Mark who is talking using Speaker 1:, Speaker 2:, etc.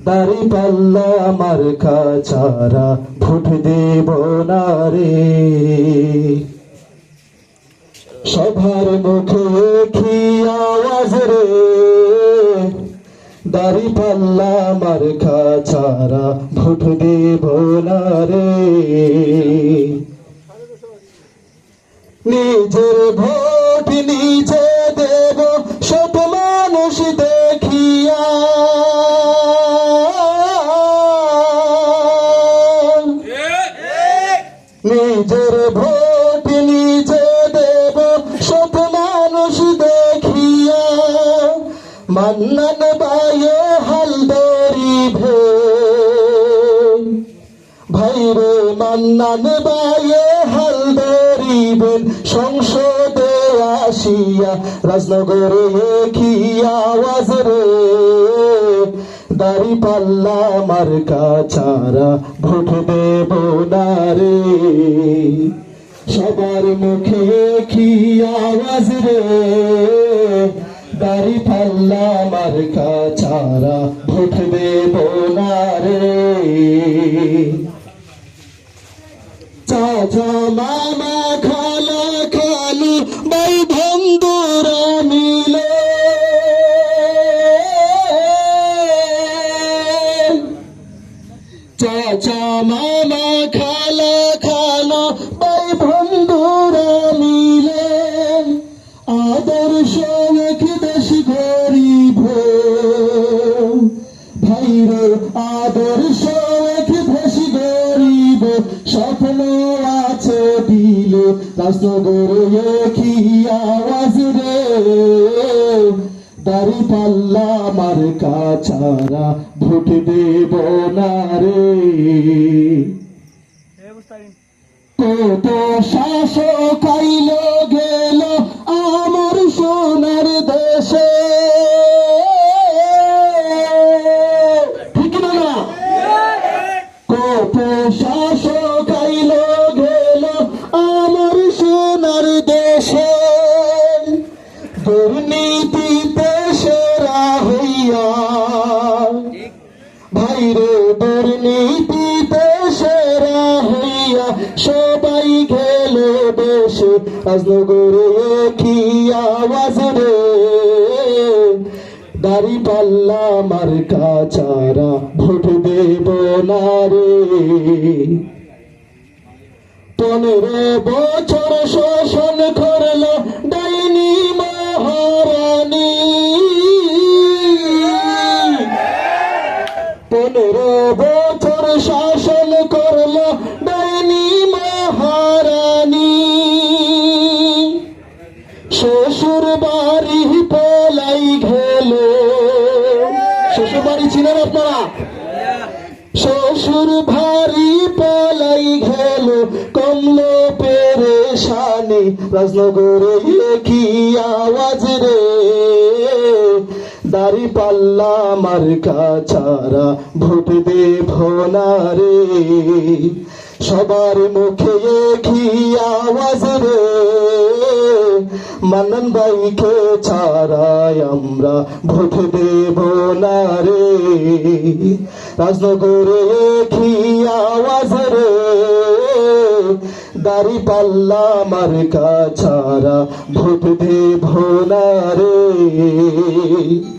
Speaker 1: দাড়ি পাল্লা মার্কা ছাড়া ভোট দেব না রে। সবার মুখে কি আওয়াজ রে, দাড়ি পাল্লা মার্কা ছাড়া ভোট দেব না রে। নিজের ভোট নিজে দেব সব মানুষ দেখিয়া, নিজের ভোট নিজে দেব সব মানুষ দেখিয়া। মান্নান বায়ে হালদারি ভাইরে, মান্নান বায়ে হালদারি সংসদে আসিয়া রাজনগরে কি আওয়াজ রে, দাড়ি পাল্লা মার্কা ছাড়া ভোট দেব না রে। সবার মুখে কি আওয়াজ রে, দাড়ি পাল্লা মার্কা ছাড়া ভোট দেব না রে। চাচা মামা খালা খালু ভাই বন্ধুরা মিলে, চাচা মামা খালা খালু ভাই বন্ধুরা মিলে আদর্শ এক দেশ গরিব ভাইরে, আদর্শ এক দেশ গরিব স্বপ্ন আছে দিল রাজনগরে কি আওয়াজ রে, দাড়ি পাল্লা মার্কা ছাড়া ভোট দেব না রে। কত শাসক আইল গেল আমার সোনার দেশে, ঠিক না? কত শাসক আইল গেল আমার সোনার দেশে, দুর্নীতিতে সেরা হইয়া ভাইরে, দুর্নীতিতে সেরা হইয়া সবাই গেল দেশে রাজনগরে কি আওয়াজ রে, দাড়ি পাল্লা মার্কা ছাড়া ভোট দেব না রে। 15 বছর শোষণ করলো ডাইনি মহারানী, 15 বছর শাসন করলো ডাইনি মহারানী। শ্বশুর বাড়ি পলাই গেল, শ্বশুর বাড়ি ছিলেন আপনারা? শ্বশুর বাড়ি পলাই গেল কমলো পেরেশানি রাজনগরে কি আওয়াজ রে, দাড়ি পাল্লা মার্কা ছাড়া ভোট দেব না রে। সবার মুখে কি আওয়াজ রে, মান্নান ভাইকে ছাড়াই আমরা ভোট দেব না রে। রাজনগরে কি আওয়াজ রে, দাড়ি পাল্লা মার্কা ছাড়া ভোট দেব না রে।